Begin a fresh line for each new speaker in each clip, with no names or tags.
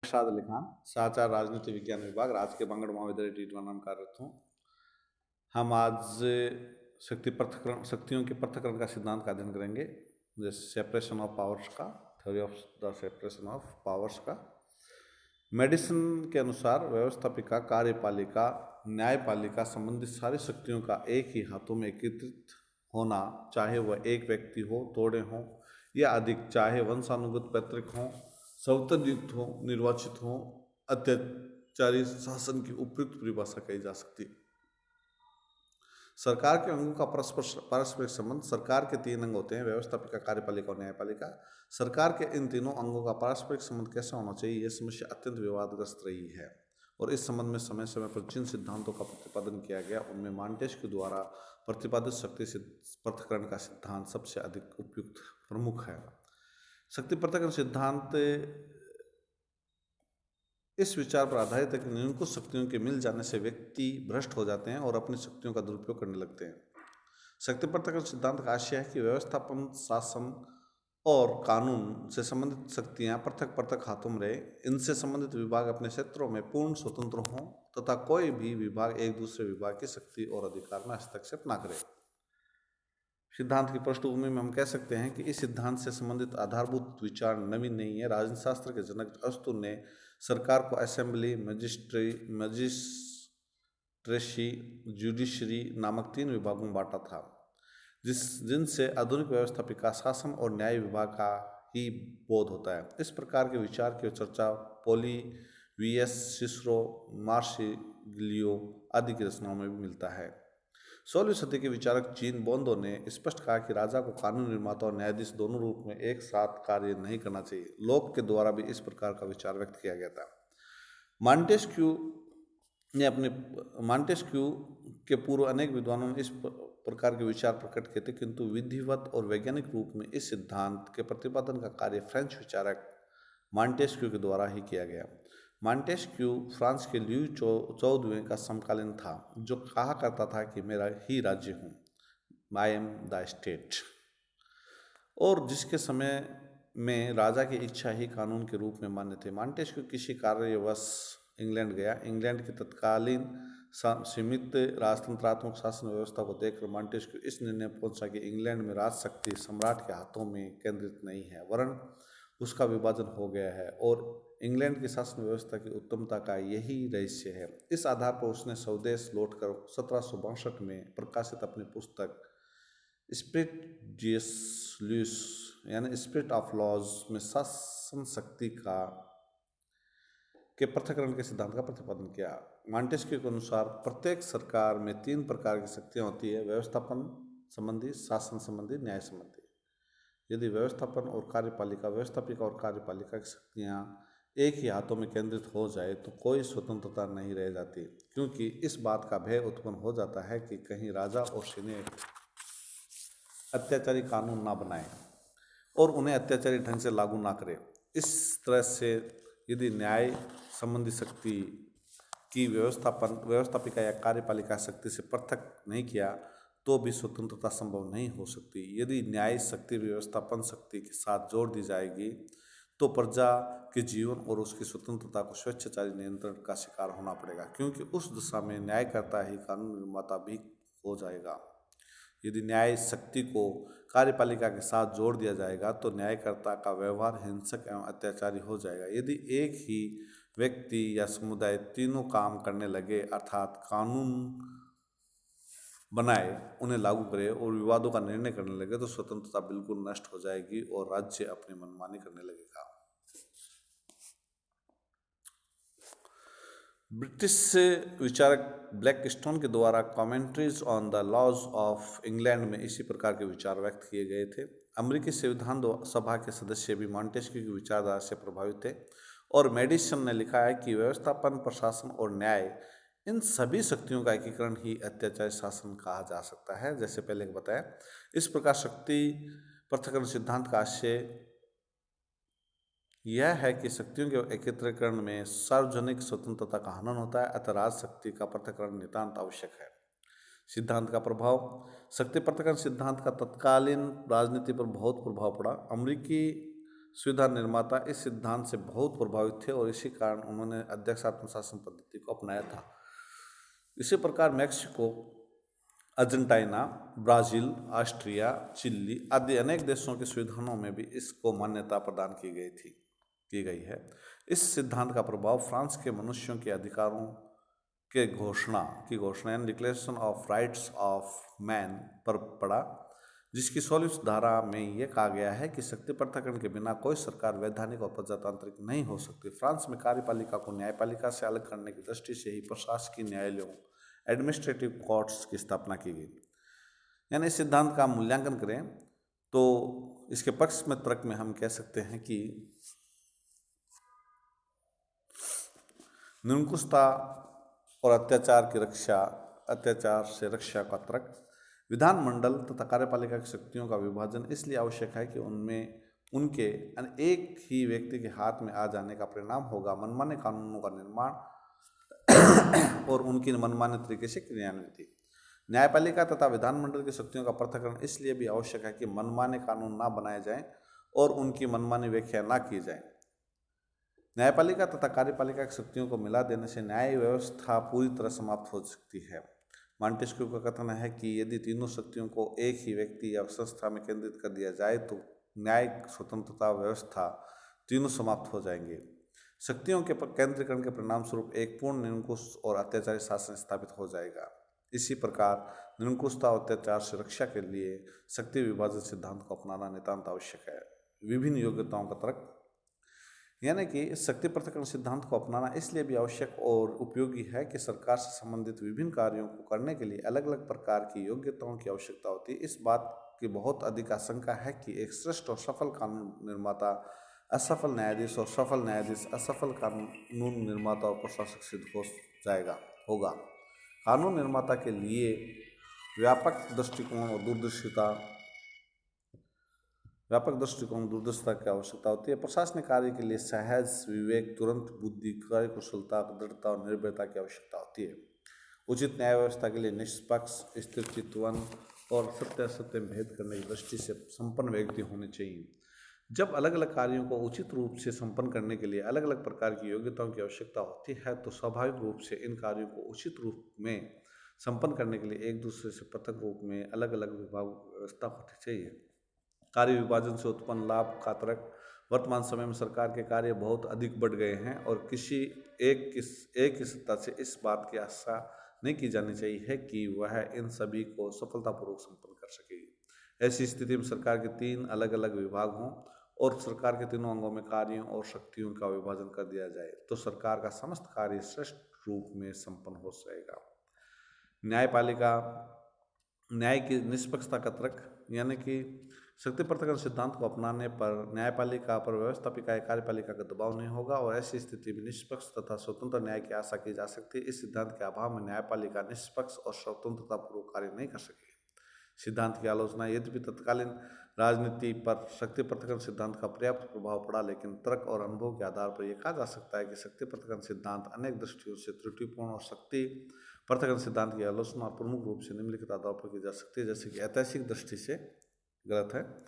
शाद अली खान, समाचार राजनीति विज्ञान विभाग, राजकीय बांगड़ महाविद्यालय टीटवा नाम कार्यरत हूँ। हम आज शक्तियों के पृथक्करण का सिद्धांत का अध्ययन करेंगे, जैसे सेपरेशन ऑफ पावर्स का, theory of the separation of powers का। मेडिसन के अनुसार व्यवस्थापिका, कार्यपालिका, न्यायपालिका संबंधित सारी शक्तियों का एक ही हाथों में एकत्रित होना, चाहे वह एक व्यक्ति हो, तोड़े हों या अधिक, चाहे वंशानुगत पैतृक हों, सौतर्युक्त हो, निर्वाचित हो, अत्याचारी शासन की उपयुक्त परिभाषा कही जा सकती है। सरकार के अंगों का पारस्परिक संबंध। सरकार के 3 अंग होते हैं, व्यवस्थापिका, कार्यपालिका और न्यायपालिका। सरकार के इन तीनों अंगों का पारस्परिक संबंध कैसा होना चाहिए, यह समस्या अत्यंत विवादग्रस्त रही है और इस संबंध में समय समय पर जिन सिद्धांतों का प्रतिपादन किया गया उनमें मॉन्टेस्क्यू द्वारा प्रतिपादित शक्ति से पृथक्करण का सिद्धांत सबसे अधिक उपयुक्त प्रमुख है। शक्ति पृथक्करण सिद्धांत इस विचार पर आधारित है कि निरंकुश शक्तियों के मिल जाने से व्यक्ति भ्रष्ट हो जाते हैं और अपनी शक्तियों का दुरुपयोग करने लगते हैं। शक्ति पृथक्करण सिद्धांत का आशय है कि व्यवस्थापन, शासन और कानून से संबंधित शक्तियां पृथक पृथक हाथों में रहे। इनसे संबंधित विभाग अपने क्षेत्रों में पूर्ण स्वतंत्र हों तथा कोई भी विभाग एक दूसरे विभाग की शक्ति और अधिकार में हस्तक्षेप न करे। सिद्धांत की पृष्ठभूमि में हम कह सकते हैं कि इस सिद्धांत से संबंधित आधारभूत विचार नवीन नहीं है। राजनीति शास्त्र के जनक अरस्तु ने सरकार को असेंबली, मजिस्ट्रेसी, जुडिशरी नामक 3 विभागों में बांटा था, जिनसे आधुनिक व्यवस्थापिका, शासन और न्याय विभाग का ही बोध होता है। इस प्रकार के विचार की चर्चा पोलिवियस, सिसरो, मार्सिलियो आदि की रचनाओं में भी मिलता है। 16वीं सदी के विचारक जीन बोंदो ने स्पष्ट कहा कि राजा को कानून निर्माता और न्यायाधीश दोनों रूप में एक साथ कार्य नहीं करना चाहिए। लोक के द्वारा भी इस प्रकार का विचार व्यक्त किया गया था। मॉन्टेस्क्यू के पूर्व अनेक विद्वानों ने इस प्रकार के विचार प्रकट किए थे, किंतु विधिवत और वैज्ञानिक रूप में इस सिद्धांत के प्रतिपादन का कार्य फ्रेंच विचारक मॉन्टेस्क्यू के द्वारा ही किया गया। मॉन्टेस्क्यू फ्रांस के ल्यूई 14वें का समकालीन था, जो कहा करता था कि मेरा ही राज्य हूँ, आई एम द स्टेट, और जिसके समय में राजा की इच्छा ही कानून के रूप में मान्य थे। मॉन्टेस्क्यू किसी कार्यवश इंग्लैंड गया। इंग्लैंड की तत्कालीन सीमित राजतंत्रात्मक शासन व्यवस्था को देखकर मॉन्टेस्क्यू इस निर्णय पहुंचा कि इंग्लैंड में राज शक्ति सम्राट के हाथों में केंद्रित नहीं है, वरन उसका विभाजन हो गया है और इंग्लैंड की शासन व्यवस्था की उत्तमता का यही रहस्य है। इस आधार पर उसने स्वदेश लौटकर 1762 में प्रकाशित अपनी पुस्तक स्पिरिट जीएस लुइस यानी स्पिरिट ऑफ लॉज में शासन शक्ति के पृथक्करण के सिद्धांत का प्रतिपादन किया। मॉन्टेस्क्यू के अनुसार प्रत्येक सरकार में 3 प्रकार की शक्तियाँ होती है: व्यवस्थापन संबंधी, शासन संबंधी, न्याय संबंधी। यदि व्यवस्थापन और कार्यपालिका, व्यवस्थापिका और कार्यपालिका की शक्तियाँ एक ही हाथों में केंद्रित हो जाए तो कोई स्वतंत्रता नहीं रह जाती, क्योंकि इस बात का भय उत्पन्न हो जाता है कि कहीं राजा और सीनेट अत्याचारी कानून ना बनाए और उन्हें अत्याचारी ढंग से लागू ना करें। इस तरह से यदि न्याय संबंधी शक्ति की व्यवस्थापिका या कार्यपालिका शक्ति से पृथक नहीं किया तो भी स्वतंत्रता संभव नहीं हो सकती। यदि न्याय शक्ति व्यवस्थापन शक्ति के साथ जोड़ दी जाएगी तो प्रजा के जीवन और उसकी स्वतंत्रता को स्वेच्छाचारी नियंत्रण का शिकार होना पड़ेगा, क्योंकि उस दशा में न्यायकर्ता ही कानून निर्माता भी हो जाएगा। यदि न्याय शक्ति को कार्यपालिका के साथ जोड़ दिया जाएगा तो न्यायकर्ता का व्यवहार हिंसक एवं अत्याचारी हो जाएगा। यदि एक ही व्यक्ति या समुदाय तीनों काम करने लगे, अर्थात कानून बनाए, उन्हें लागू करे और विवादों का निर्णय करने लगे, तो स्वतंत्रता बिल्कुल नष्ट हो जाएगी और राज्य अपनी मनमानी करने लगेगा। ब्रिटिश विचारक ब्लैकस्टोन के द्वारा commentaries on the laws of England में इसी प्रकार के विचार व्यक्त किए गए थे। अमेरिकी संविधान सभा के सदस्य भी मॉन्टेस्क्यू की विचारधारा से प्रभावित थे और मेडिसन ने लिखा है कि व्यवस्थापन, प्रशासन और न्याय, इन सभी शक्तियों का एकीकरण ही अत्याचारी शासन कहा जा सकता है, जैसे पहले बताया। इस प्रकार शक्ति पृथक्करण सिद्धांत का आशय यह है कि शक्तियों के एकत्रीकरण में सार्वजनिक स्वतंत्रता का हनन होता है, अतः राज शक्ति का पृथक्करण नितांत आवश्यक है। सिद्धांत का प्रभाव। शक्ति पृथक्करण सिद्धांत का तत्कालीन राजनीति पर बहुत प्रभाव पड़ा। अमेरिकी संविधान निर्माता इस सिद्धांत से बहुत प्रभावित थे और इसी कारण उन्होंने अध्यक्षात्मक शासन पद्धति को अपनाया था। इसी प्रकार Mexico, Argentina, Brazil, Austria, Chile आदि अनेक देशों के संविधानों में भी इसको मान्यता प्रदान की गई है। इस सिद्धांत का प्रभाव फ्रांस के मनुष्यों के अधिकारों के घोषणा यानी declaration of rights of man पर पड़ा, जिसकी 16वीं धारा में यह कहा गया है कि शक्ति पृथक्करण के बिना कोई सरकार वैधानिक और प्रजातांत्रिक नहीं हो सकती। फ्रांस में कार्यपालिका को न्यायपालिका से अलग करने की दृष्टि से ही प्रशासकीय न्यायालयों, एडमिनिस्ट्रेटिव कोर्ट्स की स्थापना की गई। यानी इस सिद्धांत का मूल्यांकन करें तो इसके पक्ष में तर्क में हम कह सकते हैं कि निरंकुशता और अत्याचार से रक्षा का तर्क। विधानमंडल तथा कार्यपालिका की शक्तियों का विभाजन इसलिए आवश्यक है कि उनमें उनके एक ही व्यक्ति के हाथ में आ जाने का परिणाम होगा मनमाने कानूनों का निर्माण और उनकी मनमाने तरीके से क्रियान्वित। न्यायपालिका तथा विधानमंडल की शक्तियों का पृथक्करण इसलिए भी आवश्यक है कि मनमाने कानून ना बनाए जाएं और उनकी मनमानी व्याख्या ना की जाए। न्यायपालिका तथा कार्यपालिका की शक्तियों को मिला देने से न्याय व्यवस्था पूरी तरह समाप्त हो सकती है। मॉन्टेस्क्यू का कथन है कि यदि तीनों शक्तियों को एक ही व्यक्ति या संस्था में केंद्रित कर दिया जाए तो न्यायिक स्वतंत्रता व्यवस्था तीनों समाप्त हो जाएंगे। शक्तियों के केंद्रीकरण के परिणाम स्वरूप एक पूर्ण निरंकुश और अत्याचारी शासन स्थापित हो जाएगा। इसी प्रकार निरंकुशता और अत्याचार से रक्षा के लिए शक्ति विभाजन सिद्धांत को अपनाना नितांत आवश्यक है। विभिन्न योग्यताओं का तर्क, यानी कि शक्ति पृथक्करण सिद्धांत को अपनाना इसलिए भी आवश्यक और उपयोगी है कि सरकार से संबंधित विभिन्न कार्यों को करने के लिए अलग अलग प्रकार की योग्यताओं की आवश्यकता होती है। इस बात की बहुत अधिक आशंका है कि एक श्रेष्ठ और सफल कानून निर्माता असफल न्यायाधीश और सफल न्यायाधीश असफल कानून निर्माता और प्रशासक सिद्ध होगा। कानून निर्माता के लिए व्यापक दृष्टिकोण और दूरदर्शिता की आवश्यकता होती है। प्रशासनिक कार्य के लिए सहज विवेक, तुरंत बुद्धि, कार्यकुशलता, दृढ़ता और निर्भयता की आवश्यकता होती है। उचित न्याय व्यवस्था के लिए निष्पक्ष, स्थिर चितवन और सत्यासत्य में भेद करने की दृष्टि से संपन्न व्यक्ति होने चाहिए। जब अलग अलग कार्यों को उचित रूप से संपन्न करने के लिए अलग अलग प्रकार की योग्यताओं की आवश्यकता होती है तो स्वाभाविक रूप से इन कार्यों को उचित रूप में संपन्न करने के लिए एक दूसरे से पृथक रूप में अलग अलग विभाग व्यवस्था होनी चाहिए। कार्य विभाजन से उत्पन्न लाभ का तर्क, वर्तमान समय में सरकार के कार्य बहुत अधिक बढ़ गए हैं और किसी एक की सत्ता से इस बात की आशा नहीं की जानी चाहिए कि वह इन सभी को सफलतापूर्वक संपन्न कर सकेगी। ऐसी स्थिति में सरकार के 3 अलग अलग विभाग हों और सरकार के तीनों अंगों में कार्यों और शक्तियों का विभाजन कर दिया जाए तो सरकार का समस्त कार्य श्रेष्ठ रूप में संपन्न हो जाएगा। न्यायपालिका, न्याय की निष्पक्षता का तर्क, यानी कि शक्ति पृथक्करण सिद्धांत को अपनाने पर न्यायपालिका पर व्यवस्थापिका या कार्यपालिका का दबाव नहीं होगा और ऐसी स्थिति में निष्पक्ष तथा स्वतंत्र न्याय की आशा की जा सकती है। इस सिद्धांत के अभाव में न्यायपालिका निष्पक्ष और स्वतंत्रतापूर्वक कार्य नहीं कर सकेगी। सिद्धांत की आलोचना, यद्यपि तत्कालीन राजनीति पर शक्ति पृथक्करण सिद्धांत का पर्याप्त प्रभाव पड़ा, लेकिन तर्क और अनुभव के आधार पर यह कहा जा सकता है कि शक्ति पृथक्करण सिद्धांत अनेक दृष्टियों से त्रुटिपूर्ण और शक्ति पृथक्करण सिद्धांत की आलोचना प्रमुख रूप से निम्नलिखित आधारों पर की जा सकती है। जैसे कि ऐतिहासिक दृष्टि से गलत है,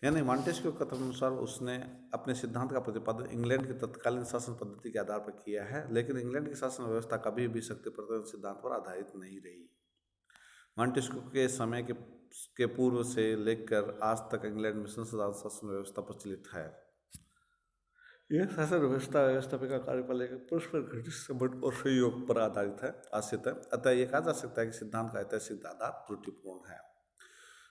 यानी मॉन्टेस्क्यू के कथन अनुसार उसने अपने सिद्धांत का प्रतिपादन इंग्लैंड की तत्कालीन शासन पद्धति के आधार पर किया है, लेकिन इंग्लैंड की शासन व्यवस्था कभी भी शक्ति पृथक्करण सिद्धांत पर आधारित नहीं रही। मॉन्टेस्क्यू के समय के पूर्व से लेकर आज तक इंग्लैंड में संसदीय शासन व्यवस्था प्रचलित है। यह शासन व्यवस्था व्यवस्थापिका कार्यपालिका परस्पर घनिष्ठ संबंध और सहयोग पर आश्रित है। अतः यह कहा जा सकता है कि सिद्धांत का ऐतिहासिक आधार त्रुटिपूर्ण है।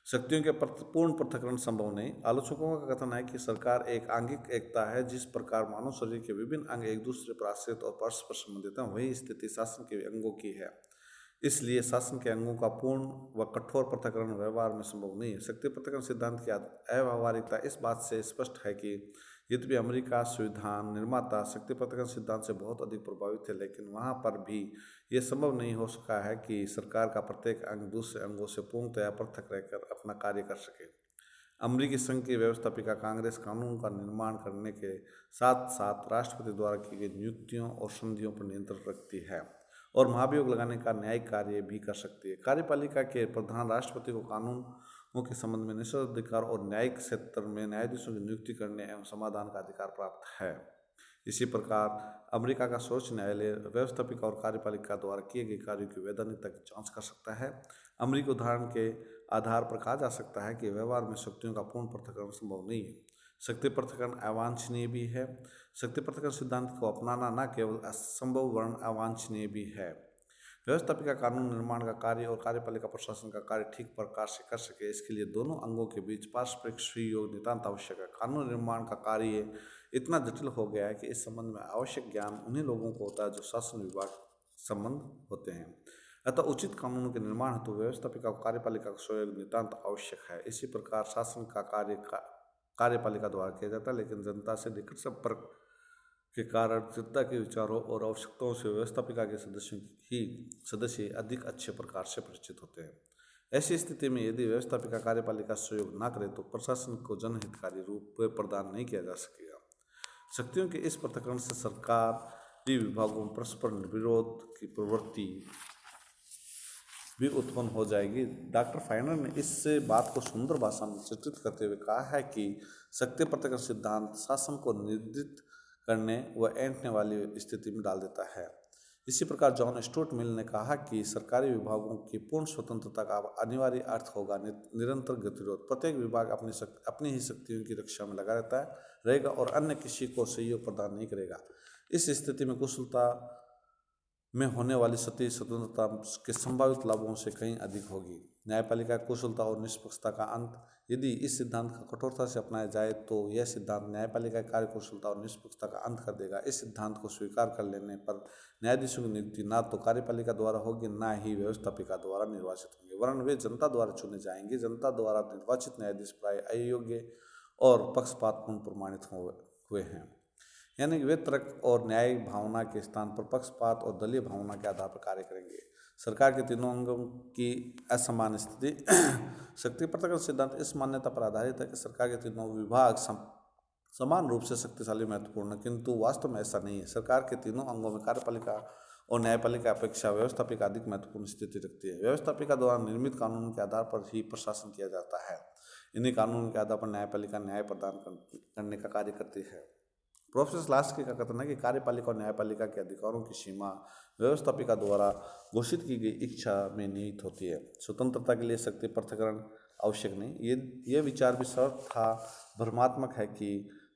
शक्तियों के पूर्ण पृथक्करण संभव नहीं। आलोचकों का कथन है कि सरकार एक आंगिक एकता है। जिस प्रकार मानव शरीर के विभिन्न अंग एक दूसरे पर आश्रित और परस्पर संबंधित हैं, वही स्थिति शासन के अंगों की है। इसलिए शासन के अंगों का पूर्ण व कठोर पृथक्करण व्यवहार में संभव नहीं है। शक्ति पृथक्करण सिद्धांत की अव्यावहारिकता इस बात से स्पष्ट है कि यद्यपि अमेरिका संविधान निर्माता शक्ति पृथक्करण सिद्धांत से बहुत अधिक प्रभावित थे, लेकिन वहाँ पर भी यह संभव नहीं हो सका है कि सरकार का प्रत्येक अंग दूसरे अंगों से पूर्णतया पृथक रहकर अपना कार्य कर सके। अमेरिकी संघ की व्यवस्थापिका कांग्रेस कानून का निर्माण करने के साथ साथ राष्ट्रपति द्वारा की गई नियुक्तियों और संधियों पर नियंत्रण रखती है और महाभियोग लगाने का न्यायिक कार्य भी कर सकती है। कार्यपालिका के प्रधान राष्ट्रपति को कानूनों के संबंध में निषेधाधिकार और न्यायिक क्षेत्र में न्यायाधीशों की नियुक्ति करने एवं समाधान का अधिकार प्राप्त है। इसी प्रकार अमेरिका का सर्वोच्च न्यायालय व्यवस्थापिका और कार्यपालिका द्वारा किए गए कार्यों की वैधानिकता की जांच कर सकता है। अमेरिकी उदाहरण के आधार पर कहा जा सकता है कि व्यवहार में शक्तियों का पूर्ण पृथक्करण संभव नहीं है। शक्ति पृथक्करण अवांछनीय भी है। शक्ति पृथक्करण सिद्धांत को अपनाना न केवल असंभव वरन अवांछनीय भी है। व्यवस्थापिका कानून निर्माण का कार्य और कार्यपालिका प्रशासन का कार्य ठीक प्रकार से कर सके, इसके लिए दोनों अंगों के बीच पारस्परिक सहयोग नितांत आवश्यक है। कानून निर्माण का कार्य इतना जटिल हो गया है कि इस संबंध में आवश्यक ज्ञान उन्हीं लोगों को होता है जो शासन विभाग संबंध होते हैं। अतः उचित कानूनों के निर्माण हेतु व्यवस्थापिका और कार्यपालिका का सहयोग नितांत आवश्यक है। इसी प्रकार शासन का कार्य कार्यपालिका द्वारा किया जाता है, लेकिन जनता से निकट संपर्क के कारण जनता के विचारों और आवश्यकताओं से व्यवस्थापिका के सदस्य अधिक अच्छे प्रकार से परिचित होते हैं। ऐसी स्थिति में यदि व्यवस्थापिका कार्यपालिका सहयोग न करे तो प्रशासन को जनहितकारी रूप प्रदान नहीं किया जा सकेगा। शक्तियों के इस पृथक्करण से सरकारी विभागों में परस्पर विरोध की प्रवृत्ति भी उत्पन्न हो जाएगी। डॉक्टर फाइनर ने इस बात को सुंदर भाषा में चित्रित करते हुए कहा है कि शक्ति पृथक्करण सिद्धांत शासन को निर्दिष्ट करने व ऐंठने वाली स्थिति में डाल देता है। इसी प्रकार जॉन स्टुअर्ट मिल ने कहा कि सरकारी विभागों की पूर्ण स्वतंत्रता का अनिवार्य अर्थ होगा निरंतर गतिरोध। प्रत्येक विभाग अपनी ही शक्तियों की रक्षा में लगा रहेगा और अन्य किसी को सहयोग प्रदान नहीं करेगा। इस स्थिति में कुशलता में होने वाली सत्य स्वतंत्रता के संभावित लाभों से कहीं अधिक होगी। न्यायपालिका कुशलता और निष्पक्षता का अंत। यदि इस सिद्धांत का कठोरता से अपनाया जाए तो यह सिद्धांत न्यायपालिका की कार्य कुशलता और निष्पक्षता का अंत कर देगा। इस सिद्धांत को स्वीकार कर लेने पर न्यायाधीशों की नियुक्ति न तो कार्यपालिका द्वारा होगी न ही व्यवस्थापिका द्वारा निर्वाचित होंगे, वरन वे जनता द्वारा चुने जाएंगे। जनता द्वारा निर्वाचित न्यायाधीश प्राय अयोग्य और पक्षपातपूर्ण प्रमाणित हुए हैं, यानी वे तर्क और न्याय भावना के स्थान पर पक्षपात और दलीय भावना के आधार पर कार्य करेंगे। सरकार के तीनों अंगों की असमान स्थिति। शक्ति पृथक्करण सिद्धांत इस मान्यता पर आधारित है कि सरकार के तीनों विभाग समान रूप से शक्तिशाली महत्वपूर्ण है, किंतु वास्तव में ऐसा नहीं है। सरकार के तीनों अंगों में कार्यपालिका और न्यायपालिका अपेक्षा व्यवस्थापिका अधिक महत्वपूर्ण स्थिति रखती है। व्यवस्थापिका द्वारा निर्मित कानूनों के आधार पर ही प्रशासन किया जाता है। इन्हीं कानूनों के आधार पर न्यायपालिका न्याय प्रदान करने का कार्य करती है। प्रोफेसर लास्की का कथन है कि कार्यपालिका और न्यायपालिका के अधिकारों की सीमा व्यवस्थापिका द्वारा घोषित की गई इच्छा में निहित होती है। स्वतंत्रता के लिए शक्ति पृथक्करण आवश्यक नहीं। ये विचार भी सर्वथा भ्रमात्मक है कि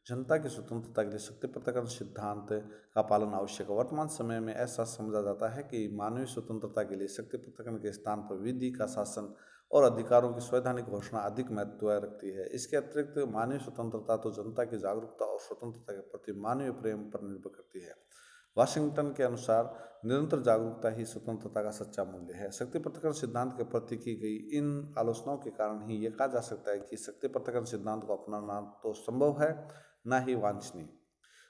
जनता की स्वतंत्रता के लिए शक्ति पृथक्करण सिद्धांत का पालन आवश्यक है। वर्तमान समय में ऐसा समझा जाता है कि मानवीय स्वतंत्रता के लिए शक्ति पृथक्करण के स्थान पर विधि का शासन और अधिकारों की संवैधानिक घोषणा अधिक महत्व रखती है। इसके अतिरिक्त मानवीय स्वतंत्रता तो जनता की जागरूकता और स्वतंत्रता के प्रति मानवीय प्रेम पर निर्भर करती है। वाशिंगटन के अनुसार निरंतर जागरूकता ही स्वतंत्रता का सच्चा मूल्य है। शक्ति पृथक्करण सिद्धांत के प्रति की गई इन आलोचनाओं के कारण ही यह कहा जा सकता है कि शक्ति पृथक्करण सिद्धांत को अपनाना तो संभव है न ही वांछनीय।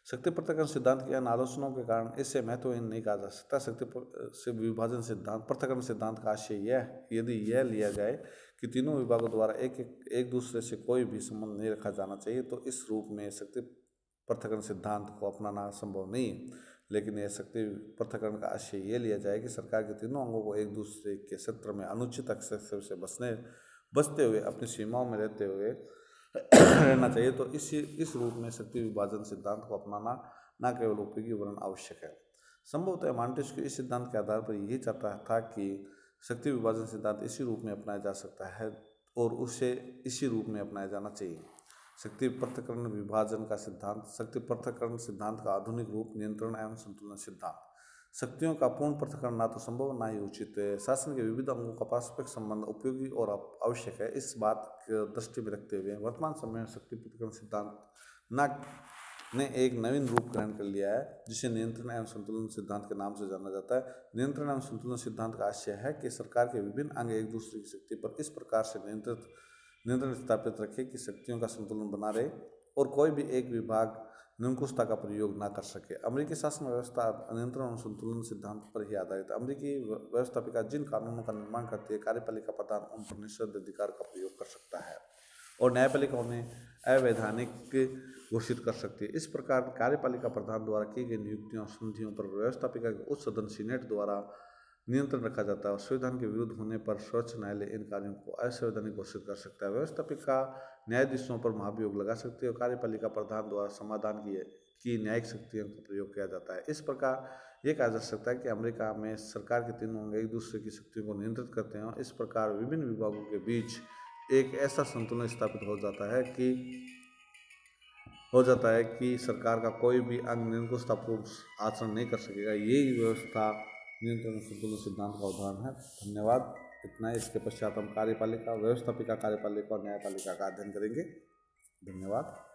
शक्ति पृथक्करण सिद्धांत की इन आलोचनाओं के कारण इसे महत्वहीन नहीं कहा जा सकता। शक्ति से विभाजन सिद्धांत पृथक्करण सिद्धांत का आशय यदि यह लिया जाए कि तीनों विभागों द्वारा एक दूसरे से कोई भी संबंध नहीं रखा जाना चाहिए, तो इस रूप में शक्ति पृथक्करण सिद्धांत को अपनाना संभव नहीं है। लेकिन यह शक्ति पृथक्करण का आशय यह लिया जाए कि सरकार के तीनों अंगों को एक दूसरे के क्षेत्र में अनुचित हस्तक्षेप से बचते हुए अपनी सीमाओं में रहते हुए रहना चाहिए, तो इस रूप में शक्ति विभाजन सिद्धांत को अपनाना न केवल उपयोगी वरन आवश्यक है। संभवतः मॉन्टेस्क्यू इस सिद्धांत के आधार पर यही चाहता था कि शक्ति विभाजन सिद्धांत इसी रूप में अपनाया जा सकता है और उसे इसी रूप में अपनाया जाना चाहिए। शक्ति पृथक्करण विभाजन का सिद्धांत। शक्ति पृथक्करण सिद्धांत का आधुनिक रूप नियंत्रण एवं संतुलन सिद्धांत। शक्तियों का पूर्ण पृथक्करण ना तो संभव ना ही उचित है। शासन के विविध अंगों का पारस्परिक संबंध उपयोगी और आवश्यक है। इस बात को दृष्टि में रखते हुए वर्तमान समय में शक्ति पृथक्करण सिद्धांत ने एक नवीन रूप ग्रहण कर लिया है, जिसे नियंत्रण एवं संतुलन सिद्धांत के नाम से जाना जाता है। नियंत्रण एवं संतुलन सिद्धांत का आशय है कि सरकार के विभिन्न अंग एक दूसरे की शक्ति पर इस प्रकार से नियंत्रण स्थापित रखे कि शक्तियों का संतुलन बना रहे और कोई भी एक विभाग निरंकुशता का प्रयोग न कर सके। अमेरिकी शासन व्यवस्था नियंत्रण और संतुलन सिद्धांत पर ही आधारित है। अमेरिकी व्यवस्थापिका जिन कानूनों का निर्माण करती है, कार्यपालिका प्रधान उन पर निषेधाधिकार का प्रयोग कर सकता है और न्यायपालिका उन्हें अवैधानिक घोषित कर सकती है। इस प्रकार कार्यपालिका प्रधान द्वारा की गई नियुक्तियों और संधियों पर व्यवस्थापिका के उच्च सदन सीनेट द्वारा नियंत्रण रखा जाता है और संविधान के विरुद्ध होने पर सर्वोच्च न्यायालय इन कार्यों को असंवैधानिक घोषित कर सकता है। व्यवस्थापिका न्यायाधीशों पर महाभियोग लगा सकती है और कार्यपालिका प्रधान द्वारा समाधान की न्यायिक शक्तियों का प्रयोग किया जाता है। इस प्रकार यह कहा जा सकता है कि अमेरिका में सरकार के तीनों अंग एक दूसरे की शक्तियों को नियंत्रित करते हैं और इस प्रकार विभिन्न विभागों के बीच एक ऐसा संतुलन स्थापित हो जाता है कि सरकार का कोई भी अंग निरंकुशतापूर्वक आचरण नहीं कर सकेगा। यही व्यवस्था नियंत्रण संतुलन सिद्धांत का उदाहरण है। धन्यवाद। इतना ही। इसके पश्चात हम कार्यपालिका, व्यवस्थापिका कार्यपालिका और न्यायपालिका का अध्ययन करेंगे। धन्यवाद।